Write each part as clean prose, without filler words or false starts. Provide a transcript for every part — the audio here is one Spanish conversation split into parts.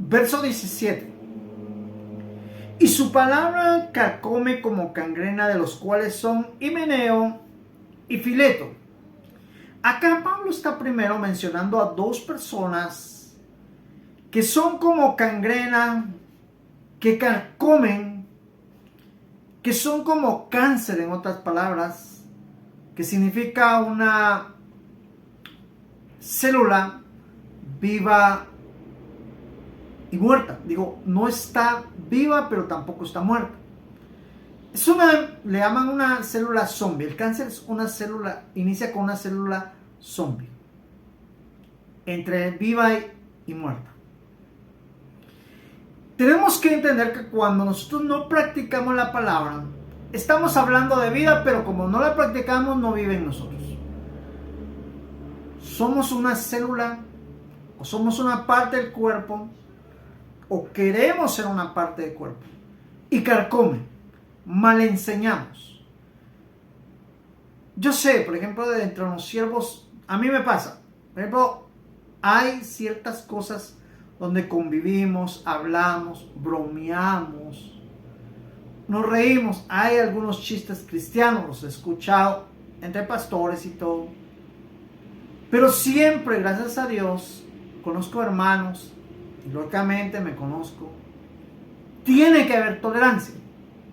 Verso 17. Y su palabra carcome como gangrena, de los cuales son Himeneo y Fileto. Acá Pablo está primero mencionando a dos personas que son como gangrena, que carcomen, que son como cáncer, en otras palabras, que significa una célula viva y muerta. Digo, no está viva, pero tampoco está muerta. Le llaman una célula zombie. El cáncer es una célula, inicia con una célula zombie, entre viva y muerta. Tenemos que entender que cuando nosotros no practicamos la palabra, estamos hablando de vida, pero como no la practicamos, no vive en nosotros. Somos una célula, o somos una parte del cuerpo, o queremos ser una parte del cuerpo, y carcome, mal enseñamos. Yo sé, por ejemplo, de entre los siervos, a mí me pasa, por ejemplo, hay ciertas cosas donde convivimos, hablamos, bromeamos, nos reímos. Hay algunos chistes cristianos, los he escuchado entre pastores y todo. Pero siempre, gracias a Dios, conozco hermanos, y lógicamente me conozco. Tiene que haber tolerancia.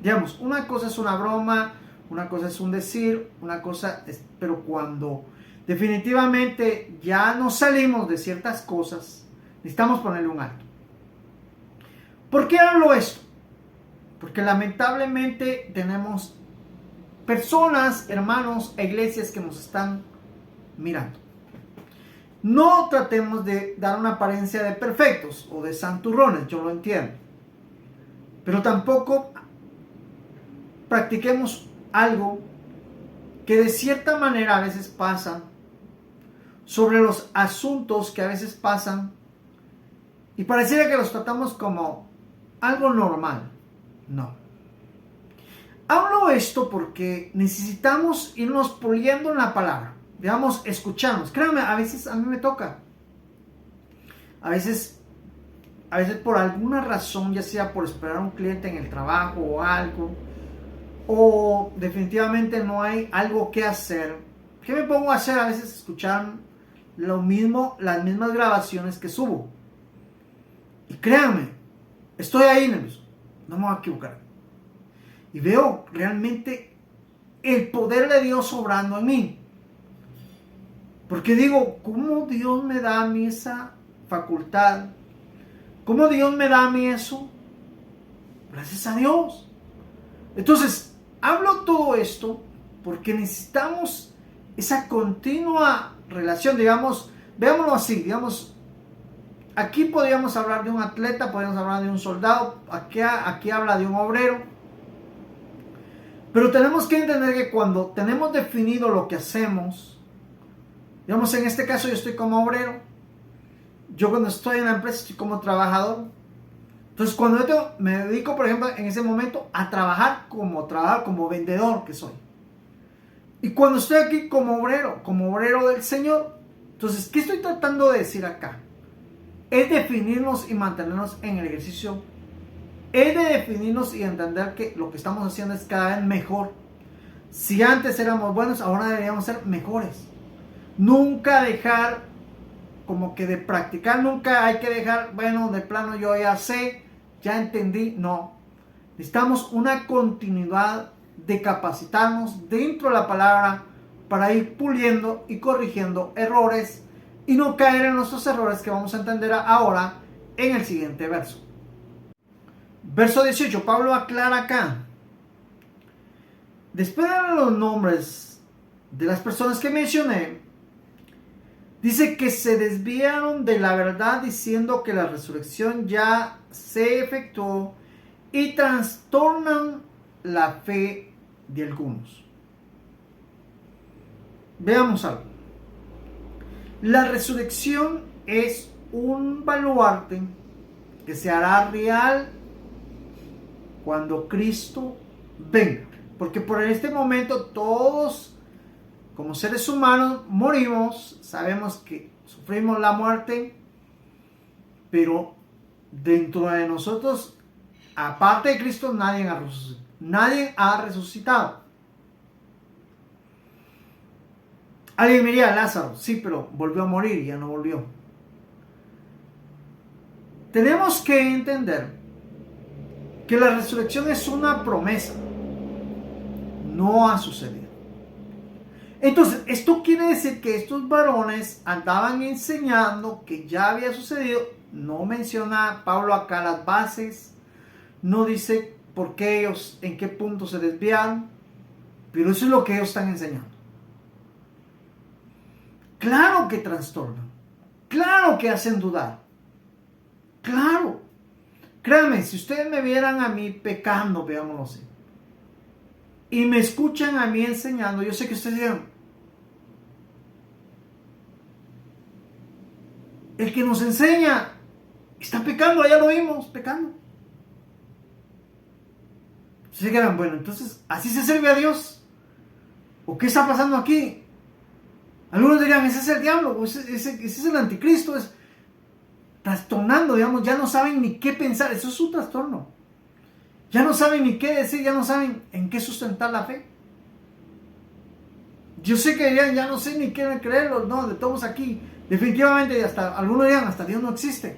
Digamos, una cosa es una broma, una cosa es un decir, una cosa es... Pero cuando definitivamente ya nos salimos de ciertas cosas, necesitamos ponerle un alto. ¿Por qué hablo esto? Porque lamentablemente tenemos personas, hermanos e iglesias que nos están mirando. No tratemos de dar una apariencia de perfectos o de santurrones, yo lo entiendo. Pero tampoco practiquemos algo que de cierta manera a veces pasa sobre los asuntos que a veces pasan y pareciera que los tratamos como algo normal. No. Hablo esto porque necesitamos irnos puliendo en la palabra. Digamos, escucharnos. Créanme, a veces a mí me toca. A veces por alguna razón, ya sea por esperar a un cliente en el trabajo o algo, o definitivamente no hay algo que hacer. ¿Qué me pongo a hacer? A veces escuchar lo mismo, las mismas grabaciones que subo. Y créanme, estoy ahí nervioso. No me voy a equivocar. Y veo realmente el poder de Dios obrando en mí. Porque digo, ¿cómo Dios me da a mí esa facultad? ¿Cómo Dios me da a mí eso? Gracias a Dios. Entonces, hablo todo esto porque necesitamos esa continua relación. Digamos, veámoslo así, digamos, aquí podríamos hablar de un atleta, podríamos hablar de un soldado, aquí habla de un obrero. Pero tenemos que entender que cuando tenemos definido lo que hacemos, digamos, en este caso yo estoy como obrero, yo cuando estoy en la empresa estoy como trabajador. Entonces cuando yo me dedico, por ejemplo, en ese momento a trabajar como vendedor que soy. Y cuando estoy aquí como obrero del Señor, entonces, ¿qué estoy tratando de decir acá? Es definirnos y mantenernos en el ejercicio. Es de definirnos y entender que lo que estamos haciendo es cada vez mejor. Si antes éramos buenos, ahora deberíamos ser mejores. Nunca dejar como que de practicar, nunca hay que dejar, bueno, de plano yo ya sé, ya entendí. No, necesitamos una continuidad de capacitarnos dentro de la palabra para ir puliendo y corrigiendo errores y no caer en nuestros errores que vamos a entender ahora en el siguiente verso. Verso 18, Pablo aclara acá. Después de los nombres de las personas que mencioné, dice que se desviaron de la verdad diciendo que la resurrección ya se efectuó y trastornan la fe de algunos. Veamos algo. La resurrección es un baluarte que se hará real cuando Cristo venga. Porque por este momento todos, como seres humanos, morimos. Sabemos que sufrimos la muerte, pero dentro de nosotros, aparte de Cristo, nadie ha resucitado. Alguien me diría, Lázaro, sí, pero volvió a morir y ya no volvió. Tenemos que entender que la resurrección es una promesa. No ha sucedido. Entonces, esto quiere decir que estos varones andaban enseñando que ya había sucedido. No menciona Pablo acá las bases. No dice por qué ellos, en qué punto se desviaron. Pero eso es lo que ellos están enseñando. Claro que trastornan. Claro que hacen dudar. Claro. Créanme, si ustedes me vieran a mí pecando, veámoslo así, y me escuchan a mí enseñando, yo sé que ustedes dirán, el que nos enseña está pecando, ya lo vimos, pecando. Ustedes dirán, bueno, entonces, ¿así se sirve a Dios? ¿O qué está pasando aquí? Algunos dirían, ese es el diablo, o ese es el anticristo, es trastornando, digamos, ya no saben ni qué pensar, eso es su trastorno. Ya no saben ni qué decir, ya no saben en qué sustentar la fe. Yo sé que ya no sé ni qué creerlo, no, de todos aquí, definitivamente, hasta algunos dirían, hasta Dios no existe.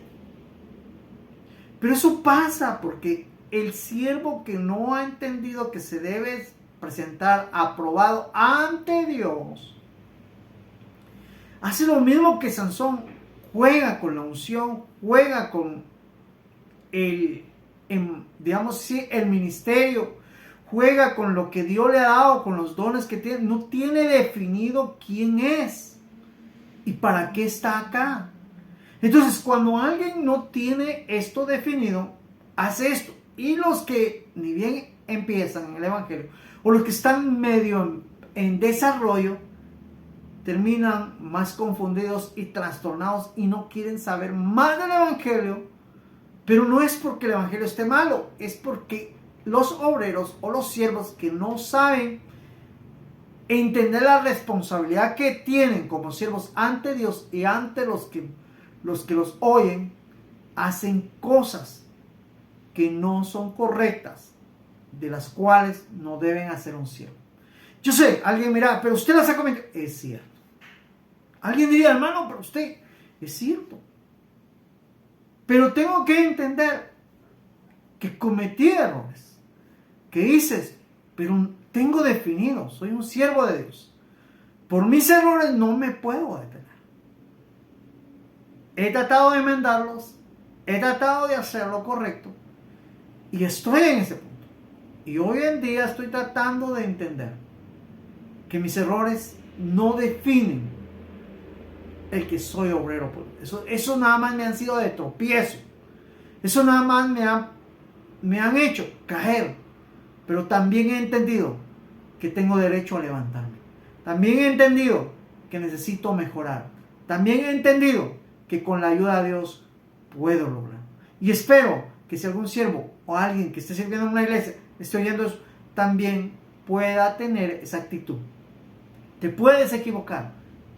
Pero eso pasa porque el siervo que no ha entendido que se debe presentar aprobado ante Dios, hace lo mismo que Sansón, juega con la unción, juega con el ministerio, juega con lo que Dios le ha dado, con los dones que tiene, no tiene definido quién es y para qué está acá. Entonces, cuando alguien no tiene esto definido, hace esto. Y los que ni bien empiezan en el Evangelio, o los que están medio en desarrollo, terminan más confundidos y trastornados y no quieren saber más del Evangelio. Pero no es porque el Evangelio esté malo, es porque los obreros o los siervos que no saben entender la responsabilidad que tienen como siervos ante Dios y ante los que los oyen, hacen cosas que no son correctas, de las cuales no deben hacer un siervo. Yo sé, alguien dirá, pero usted las ha comentado. Es cierto. Alguien diría, hermano, pero usted, es cierto. Pero tengo que entender que cometí errores, que hice, pero tengo definido, soy un siervo de Dios. Por mis errores no me puedo detener. He tratado de enmendarlos, he tratado de hacer lo correcto y estoy en ese punto. Y hoy en día estoy tratando de entender que mis errores no definen el que soy obrero. Eso nada más me han sido de tropiezo. Eso nada más me han hecho caer. Pero también he entendido que tengo derecho a levantarme. También he entendido que necesito mejorar. También he entendido que con la ayuda de Dios puedo lograr. Y espero que si algún siervo o alguien que esté sirviendo en una iglesia esté oyendo eso, también pueda tener esa actitud. Te puedes equivocar,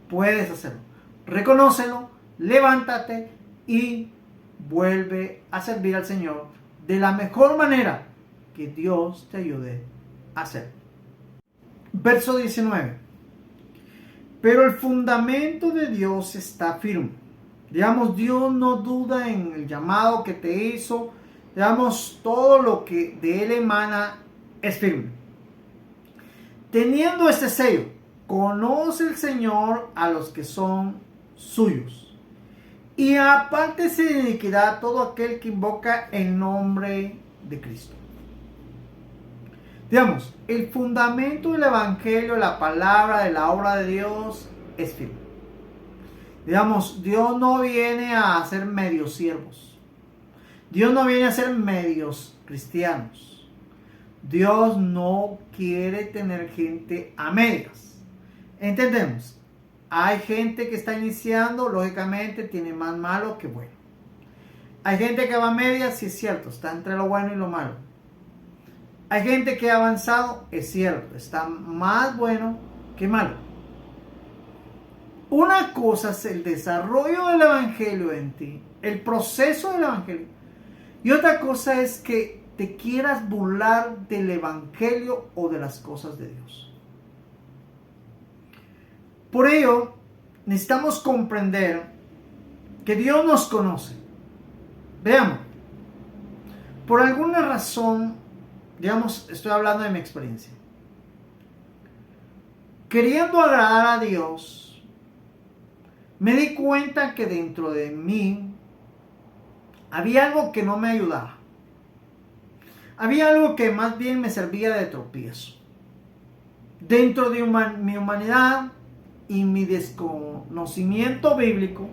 puedes hacerlo. Reconócelo, levántate y vuelve a servir al Señor de la mejor manera que Dios te ayude a hacer. Verso 19. Pero el fundamento de Dios está firme. Digamos, Dios no duda en el llamado que te hizo. Digamos, todo lo que de Él emana es firme. Teniendo este sello, conoce el Señor a los que son suyos. Y apártese de iniquidad todo aquel que invoca el nombre de Cristo. Digamos, el fundamento del Evangelio, la palabra de la obra de Dios es firme. Digamos, Dios no viene a ser medios siervos. Dios no viene a ser medios cristianos. Dios no quiere tener gente a medias. Entendemos. Hay gente que está iniciando, lógicamente tiene más malo que bueno. Hay gente que va a medias, sí es cierto, está entre lo bueno y lo malo. Hay gente que ha avanzado, es cierto, está más bueno que malo. Una cosa es el desarrollo del Evangelio en ti, el proceso del Evangelio, Y otra cosa es que te quieras burlar del evangelio o de las cosas de Dios. Por ello, necesitamos comprender que Dios nos conoce. Veamos, por alguna razón, digamos, estoy hablando de mi experiencia. Queriendo agradar a Dios, me di cuenta que dentro de mí había algo que no me ayudaba. Había algo que más bien me servía de tropiezo. Dentro de mi humanidad y mi desconocimiento bíblico,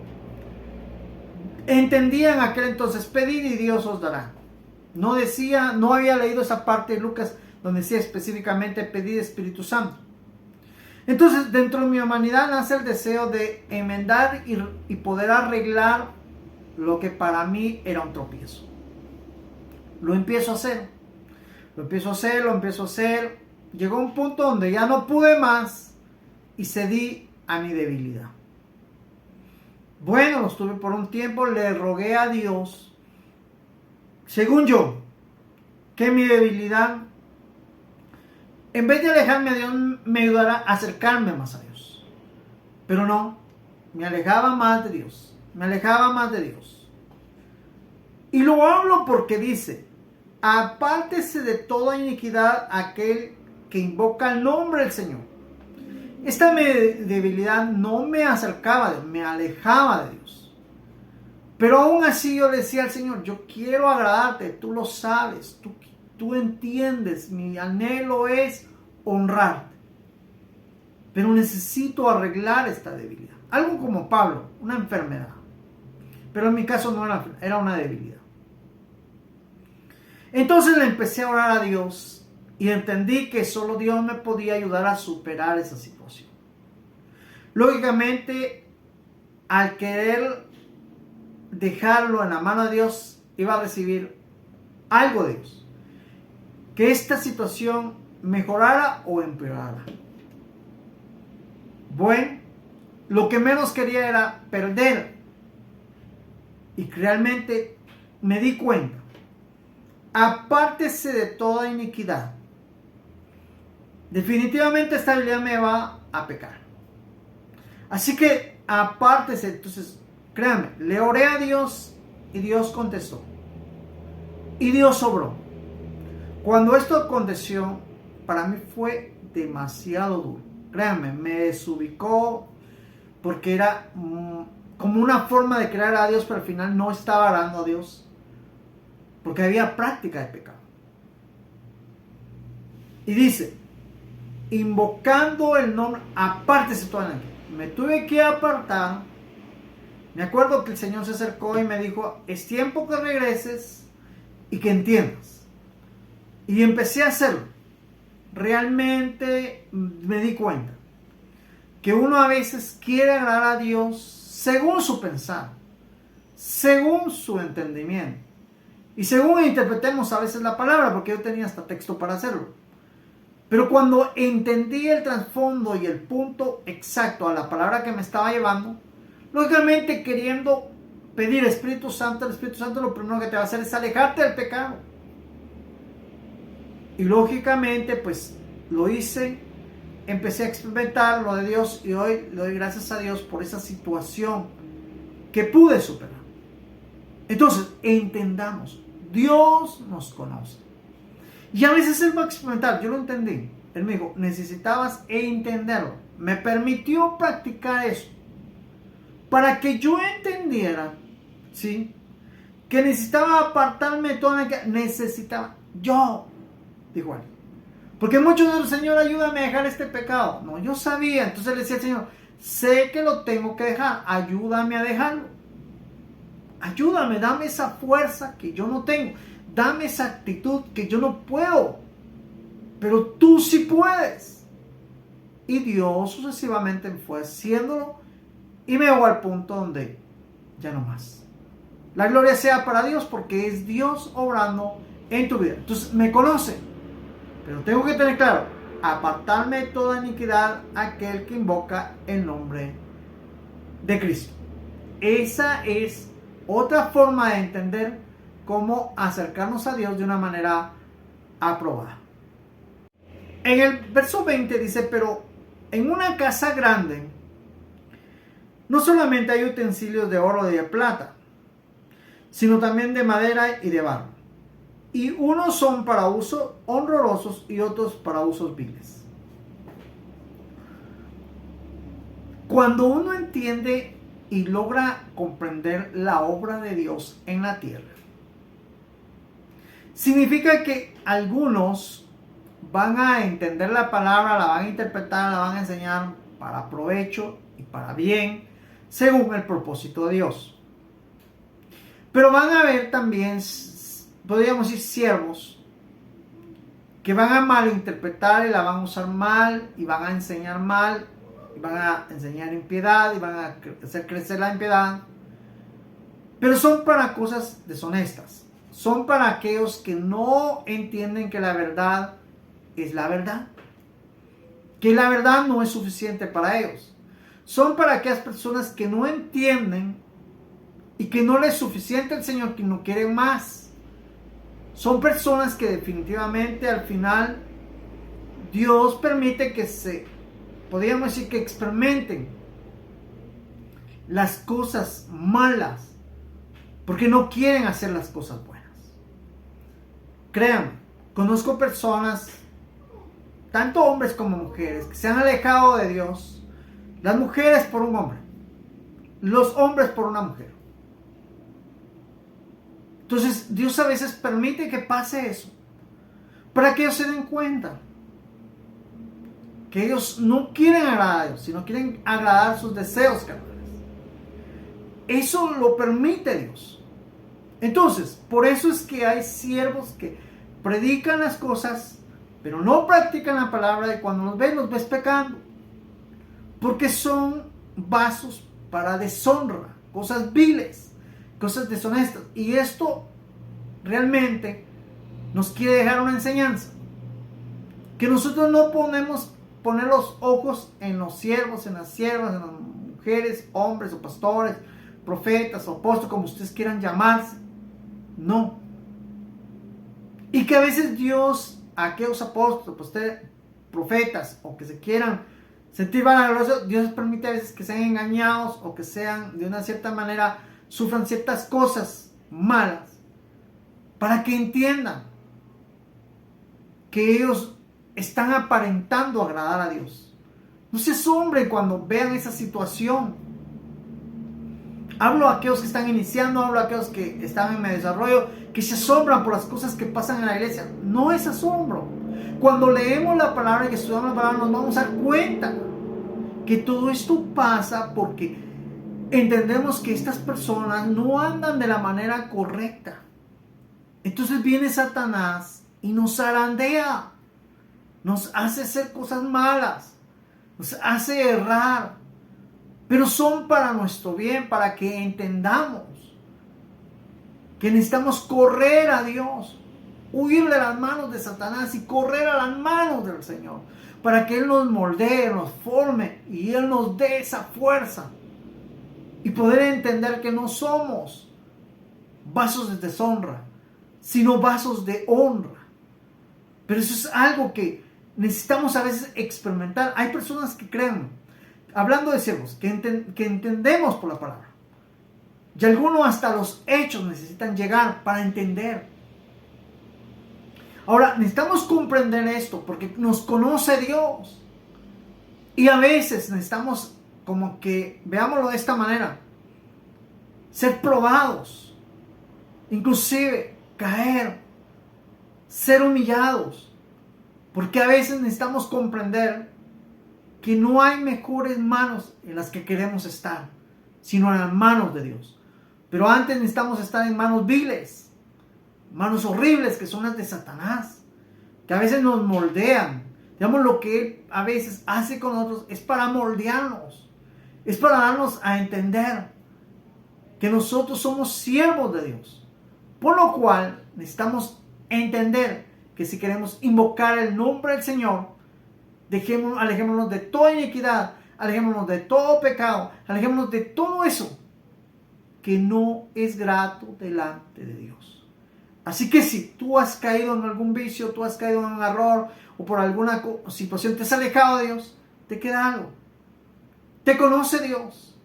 entendía en aquel entonces: pedid y Dios os dará. No había leído esa parte de Lucas donde decía específicamente pedid Espíritu Santo. Entonces, dentro de mi humanidad nace el deseo de enmendar y poder arreglar lo que para mí era un tropiezo. Lo empiezo a hacer. Llegó un punto donde ya no pude más y cedí a mi debilidad. Bueno, lo estuve por un tiempo, le rogué a Dios, según yo, que mi debilidad, en vez de alejarme a Dios, me ayudara a acercarme más a Dios. Pero no, me alejaba más de Dios. Y lo hablo porque dice: apártese de toda iniquidad aquel que invoca el nombre del Señor. Esta debilidad no me acercaba a Dios, me alejaba de Dios. Pero aún así yo le decía al Señor: yo quiero agradarte, tú lo sabes, tú entiendes, mi anhelo es honrarte. Pero necesito arreglar esta debilidad. Algo como Pablo, una enfermedad. Pero en mi caso no era una debilidad. Entonces le empecé a orar a Dios y entendí que solo Dios me podía ayudar a superar esa situación. Lógicamente, al querer dejarlo en la mano de Dios, iba a recibir algo de Dios. Que esta situación mejorara o empeorara. Bueno, lo que menos quería era perder. Y realmente me di cuenta: apártese de toda iniquidad. Definitivamente esta habilidad me va a pecar. Así que apártese. Entonces, créanme, le oré a Dios y Dios contestó. Y Dios obró. Cuando esto aconteció, para mí fue demasiado duro. Créanme, me desubicó porque era como una forma de crear a Dios, pero al final no estaba orando a Dios. Porque había práctica de pecado. Y dice: invocando el nombre, apártese toda la gente. Me tuve que apartar. Me acuerdo que el Señor se acercó y me dijo: es tiempo que regreses y que entiendas. Y empecé a hacerlo. Realmente me di cuenta que uno a veces quiere agradar a Dios según su pensar, según su entendimiento. Y según interpretemos a veces la palabra, porque yo tenía hasta texto para hacerlo. Pero cuando entendí el trasfondo y el punto exacto a la palabra que me estaba llevando, lógicamente queriendo pedir Espíritu Santo, el Espíritu Santo lo primero que te va a hacer es alejarte del pecado. Y lógicamente pues lo hice, empecé a experimentar lo de Dios y hoy le doy gracias a Dios por esa situación que pude superar. Entonces, entendamos, Dios nos conoce. Y a veces Él va a experimentar, yo lo entendí. Él me dijo: necesitabas entenderlo. Me permitió practicar eso. Para que yo entendiera, ¿sí?, que necesitaba apartarme de todo, necesitaba yo, dijo él. Porque muchos de los: Señor, ayúdame a dejar este pecado. No, yo sabía. Entonces le decía al Señor: sé que lo tengo que dejar, ayúdame a dejarlo. Ayúdame, dame esa fuerza que yo no tengo. Dame esa actitud que yo no puedo. Pero tú sí puedes. Y Dios sucesivamente fue haciéndolo y me llegó al punto donde ya no más. La gloria sea para Dios porque es Dios obrando en tu vida. Entonces me conoce. Pero tengo que tener claro: apartarme de toda iniquidad aquel que invoca el nombre de Cristo. Esa es otra forma de entender cómo acercarnos a Dios de una manera aprobada. En el verso 20 dice, pero en una casa grande no solamente hay utensilios de oro y de plata, sino también de madera y de barro. Y unos son para usos honrosos y otros para usos viles. Cuando uno entiende y logra comprender la obra de Dios en la tierra, significa que algunos van a entender la palabra, la van a interpretar, la van a enseñar para provecho y para bien, según el propósito de Dios. Pero van a haber también, podríamos decir, siervos que van a malinterpretar y la van a usar mal y van a enseñar mal y van a enseñar impiedad y van a hacer crecer la impiedad. Pero son para cosas deshonestas. Son para aquellos que no entienden que la verdad es la verdad. Que la verdad no es suficiente para ellos. Son para aquellas personas que no entienden y que no les es suficiente el Señor, que no quieren más. Son personas que definitivamente al final Dios permite que podríamos decir, que experimenten las cosas malas porque no quieren hacer las cosas buenas. Créanme, conozco personas, tanto hombres como mujeres, que se han alejado de Dios. Las mujeres por un hombre, los hombres por una mujer. Entonces Dios a veces permite que pase eso para que ellos se den cuenta que ellos no quieren agradar a Dios, sino quieren agradar sus deseos carnales. Eso lo permite Dios. Entonces, por eso es que hay siervos que predican las cosas, pero no practican la palabra, y cuando los ves pecando. Porque son vasos para deshonra, cosas viles, cosas deshonestas. Y esto realmente nos quiere dejar una enseñanza. Que nosotros no podemos poner los ojos en los siervos, en las siervas, en las mujeres, hombres o pastores, profetas o apóstoles, como ustedes quieran llamarse. No. Y que a veces Dios, a aquellos apóstoles, profetas, o que se quieran sentir vanagloriosos, Dios les permite a veces que sean engañados o que sean, de una cierta manera, sufran ciertas cosas malas, para que entiendan que ellos están aparentando agradar a Dios. No se asombren cuando vean esa situación. Hablo a aquellos que están iniciando, hablo a aquellos que están en medio desarrollo, que se asombran por las cosas que pasan en la iglesia. No es asombro. Cuando leemos la palabra y estudiamos la palabra, nos vamos a dar cuenta que todo esto pasa porque entendemos que estas personas no andan de la manera correcta. Entonces viene Satanás y nos zarandea, nos hace hacer cosas malas, nos hace errar, pero son para nuestro bien, para que entendamos que necesitamos correr a Dios, huir de las manos de Satanás y correr a las manos del Señor, para que Él nos moldee, nos forme y Él nos dé esa fuerza y poder entender que no somos vasos de deshonra, sino vasos de honra. Pero eso es algo que necesitamos a veces experimentar. Hay personas que creen, hablando de siervos, que entendemos por la palabra. Y algunos hasta los hechos necesitan llegar para entender. Ahora, necesitamos comprender esto porque nos conoce Dios. Y a veces necesitamos, como que, veámoslo de esta manera, ser probados. Inclusive caer, ser humillados, porque a veces necesitamos comprender que no hay mejores manos en las que queremos estar, sino en las manos de Dios. Pero antes necesitamos estar en manos viles, manos horribles, que son las de Satanás, que a veces nos moldean. Digamos, lo que Él a veces hace con nosotros es para moldearnos, es para darnos a entender que nosotros somos siervos de Dios. Por lo cual necesitamos entender que si queremos invocar el nombre del Señor, alejémonos de toda iniquidad, alejémonos de todo pecado, alejémonos de todo eso que no es grato delante de Dios. Así que si tú has caído en algún vicio, tú has caído en un error o por alguna situación te has alejado de Dios, te queda algo. Te conoce Dios.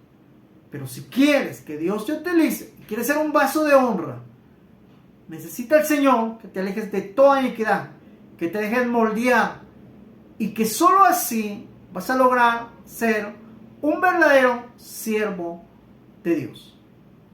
Pero si quieres que Dios te utilice, quieres ser un vaso de honra, necesita el Señor que te alejes de toda iniquidad, que te dejes moldear y que solo así vas a lograr ser un verdadero siervo de Dios.